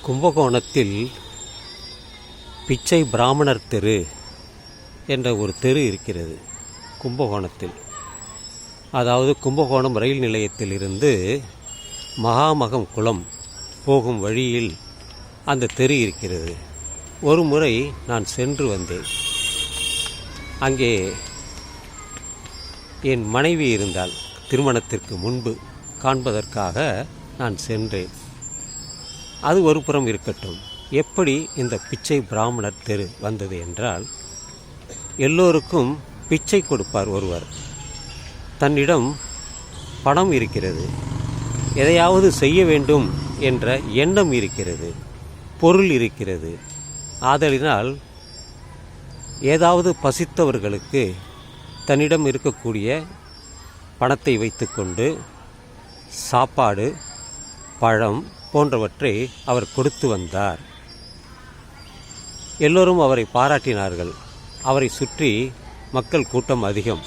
கும்பகோணத்தில் பிச்சை பிராமணர் தெரு என்ற ஒரு தெரு இருக்கிறது. கும்பகோணத்தில், அதாவது கும்பகோணம் ரயில் நிலையத்திலிருந்து மகாமகம் குளம் போகும் வழியில் அந்த தெரு இருக்கிறது. ஒரு முறை நான் சென்று வந்தேன். அங்கே என் மனைவி இருந்தால் திருமணத்திற்கு முன்பு காண்பதற்காக நான் சென்றேன். அது ஒரு புறம் இருக்கட்டும். எப்படி இந்த பிச்சை பிராமணர் தெரு வந்தது என்றால், எல்லோருக்கும் பிச்சை கொடுப்பார் ஒருவர். தன்னிடம் பணம் இருக்கிறது, எதையாவது செய்ய வேண்டும் என்ற எண்ணம் இருக்கிறது, பொருள் இருக்கிறது. ஆதலினால் ஏதாவது பசித்தவர்களுக்கு தன்னிடம் இருக்கக்கூடிய பணத்தை வைத்துக்கொண்டு சாப்பாடு, பழம் போன்றவற்றை அவர் கொடுத்து வந்தார். எல்லோரும் அவரை பாராட்டினார்கள். அவரை சுற்றி மக்கள் கூட்டம் அதிகம்.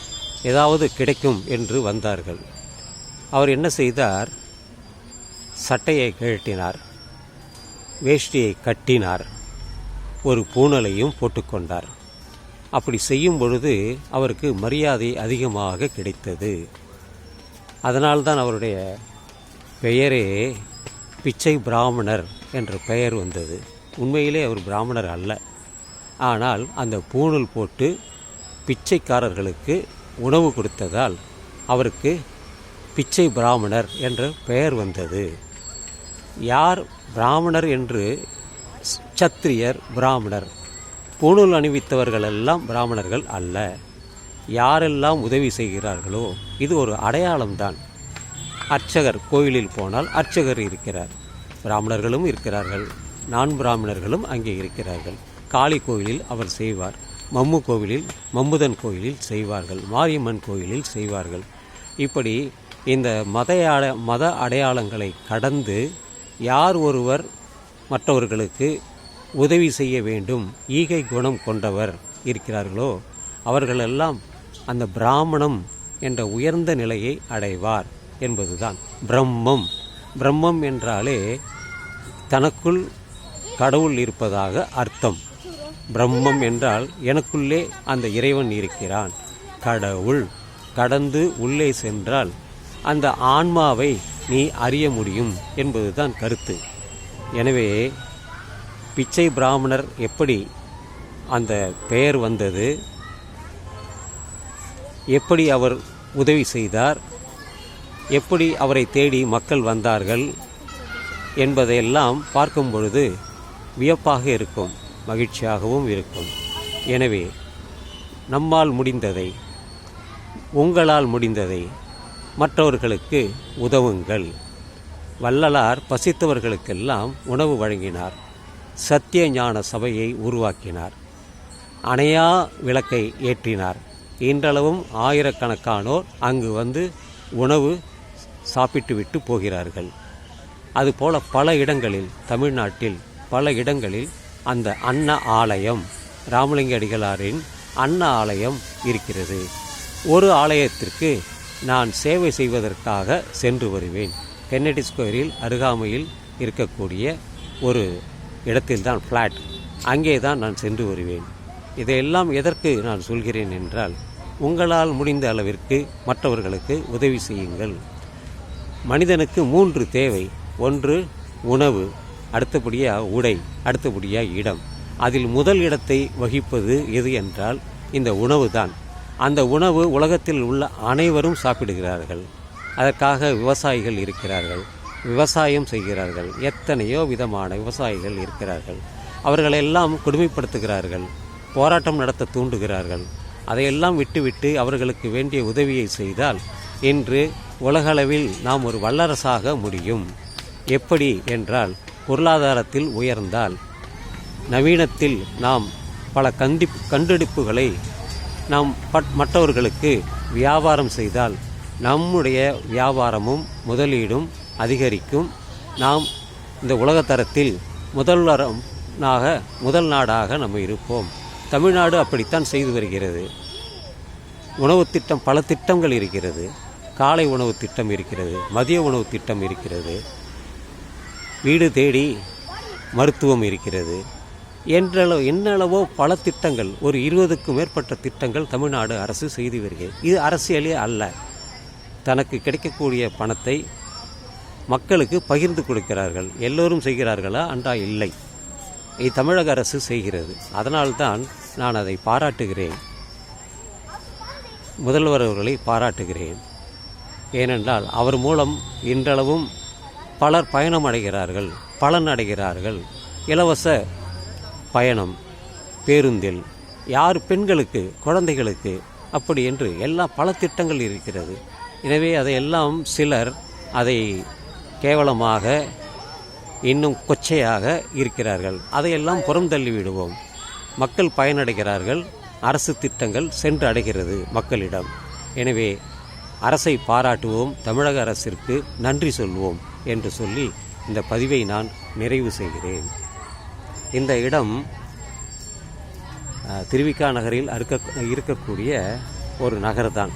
ஏதாவது கிடைக்கும் என்று வந்தார்கள். அவர் என்ன செய்தார்? சட்டையை கழட்டினார், வேஷ்டியை கட்டினார், ஒரு பூணலையும் போட்டுக்கொண்டார். அப்படி செய்யும் பொழுது அவருக்கு மரியாதை அதிகமாக கிடைத்தது. அதனால்தான் அவருடைய பெயரே பிச்சை பிராமணர் என்ற பெயர் வந்தது. உண்மையிலே அவர் பிராமணர் அல்ல. ஆனால் அந்த பூணூல் போட்டு பிச்சைக்காரர்களுக்கு உணவு கொடுத்ததால் அவருக்கு பிச்சை பிராமணர் என்ற பெயர் வந்தது. யார் பிராமணர் என்று? சத்திரியர் பிராமணர். பூணூல் அணிவித்தவர்களெல்லாம் பிராமணர்கள் அல்ல. யாரெல்லாம் உதவி செய்கிறார்களோ, இது ஒரு அடையாளம்தான். அர்ச்சகர் கோயிலில் போனால் அர்ச்சகர் இருக்கிறார், பிராமணர்களும் இருக்கிறார்கள், நான் பிராமணர்களும் அங்கே இருக்கிறார்கள். காளி கோயிலில் அவர் செய்வார், மம்மு கோவிலில், மம்முதன் கோயிலில் செய்வார்கள், மாரியம்மன் கோயிலில் செய்வார்கள். இப்படி இந்த மத அடையாளங்களை கடந்து யார் ஒருவர் மற்றவர்களுக்கு உதவி செய்ய வேண்டும், ஈகை குணம் கொண்டவர் இருக்கிறார்களோ, அவர்களெல்லாம் அந்த பிராமணம் என்ற உயர்ந்த நிலையை அடைவார் என்பதுதான் பிரம்மம். பிரம்மம் என்றாலே தனக்குள் கடவுள் இருப்பதாக அர்த்தம். பிரம்மம் என்றால் எனக்குள்ளே அந்த இறைவன் இருக்கிறான். கடவுள் கடந்து உள்ளே சென்றால் அந்த ஆன்மாவை நீ அறிய முடியும் என்பதுதான் கருத்து. எனவே பிச்சை பிராமணர் எப்படி அந்த பெயர் வந்தது, எப்படி அவர் உதவி செய்தார், எப்படி அவரை தேடி மக்கள் வந்தார்கள் என்பதையெல்லாம் பார்க்கும் பொழுது வியப்பாக இருக்கும், மகிழ்ச்சியாகவும் இருக்கும். எனவே நம்மால் முடிந்ததை, உங்களால் முடிந்ததை மற்றவர்களுக்கு உதவுங்கள். வள்ளலார் பசித்தவர்களுக்கெல்லாம் உணவு வழங்கினார். சத்திய ஞான சபையை உருவாக்கினார். அணையா விளக்கை ஏற்றினார். இன்றளவும் ஆயிரக்கணக்கானோர் அங்கு வந்து உணவு சாப்பிட்டு விட்டு போகிறார்கள். அதுபோல பல இடங்களில், தமிழ்நாட்டில் பல இடங்களில் அந்த அன்ன ஆலயம், ராமலிங்க அடிகளாரின் அன்ன ஆலயம் இருக்கிறது. ஒரு ஆலயத்திற்கு நான் சேவை செய்வதற்காக சென்று வருவேன். கென்னடி ஸ்கொயரில் அருகாமையில் இருக்கக்கூடிய ஒரு இடத்தில்தான் ஃப்ளாட், அங்கே தான் நான் சென்று வருவேன். இதையெல்லாம் எதற்கு நான் சொல்கிறேன் என்றால், உங்களால் முடிந்த அளவிற்கு மற்றவர்களுக்கு உதவி செய்யுங்கள். மனிதனுக்கு 3 தேவை. ஒன்று உணவு, அடுத்தபடியாக உடை, அடுத்தபடியாக இடம். அதில் முதல் இடத்தை வகிப்பது எது என்றால் இந்த உணவு தான். அந்த உணவு உலகத்தில் உள்ள அனைவரும் சாப்பிடுகிறார்கள். அதற்காக விவசாயிகள் இருக்கிறார்கள், விவசாயம் செய்கிறார்கள். எத்தனையோ விதமான விவசாயிகள் இருக்கிறார்கள். அவர்களெல்லாம் கொடுமைப்படுத்துகிறார்கள், போராட்டம் நடத்த தூண்டுகிறார்கள். அதையெல்லாம் விட்டுவிட்டு அவர்களுக்கு வேண்டிய உதவியை செய்தால் இன்று உலகளவில் நாம் ஒரு வல்லரசாக முடியும். எப்படி என்றால், பொருளாதாரத்தில் உயர்ந்தால், நவீனத்தில் நாம் பல கண்டுபிடிப்புகளை நாம் மற்றவர்களுக்கு வியாபாரம் செய்தால் நம்முடைய வியாபாரமும் முதலீடும் அதிகரிக்கும். நாம் இந்த உலகத்தரத்தில் முதல் நாடாக நம்ம இருப்போம். தமிழ்நாடு அப்படித்தான் செய்து வருகிறது. உணவு திட்டம், பல திட்டங்கள் இருக்கிறது. காலை உணவு திட்டம் இருக்கிறது, மதிய உணவு திட்டம் இருக்கிறது. வீடு தேடி மருத்துவம் இருக்கிறது. என்னளவோ பல திட்டங்கள், ஒரு 20க்கும் மேற்பட்ட திட்டங்கள் தமிழ்நாடு அரசு செய்து வருகிறது. இது அரசியலே அல்ல. தனக்கு கிடைக்கக்கூடிய பணத்தை மக்களுக்கு பகிர்ந்து கொடுக்கிறார்கள். எல்லோரும் செய்கிறார்களா? அன்றா இல்லை. இது தமிழக அரசு செய்கிறது. அதனால்தான் நான் அதை பாராட்டுகிறேன். முதல்வர் அவர்களை பாராட்டுகிறேன். ஏனென்றால் அவர் மூலம் இன்றளவும் பலர் பயணம் அடைகிறார்கள், பலன் அடைகிறார்கள். இலவச பயணம் பேருந்தில், யார் பெண்களுக்கு, குழந்தைகளுக்கு, அப்படி என்று பல திட்டங்கள் இருக்கிறது. எனவே அதையெல்லாம் சிலர் அதை கேவலமாக, இன்னும் கொச்சையாக இருக்கிறார்கள். அதையெல்லாம் புறந்தள்ளி விடுவோம். மக்கள் பயனடைகிறார்கள். அரசு திட்டங்கள் சென்று அடைகிறது மக்களிடம். எனவே அரசை பாராட்டுவோம், தமிழக அரசிற்கு நன்றி சொல்வோம் என்று சொல்லி இந்த பதிவை நான் நிறைவு செய்கிறேன். இந்த இடம் திருவிக நகரில் இருக்கக்கூடிய ஒரு நகர்தான்.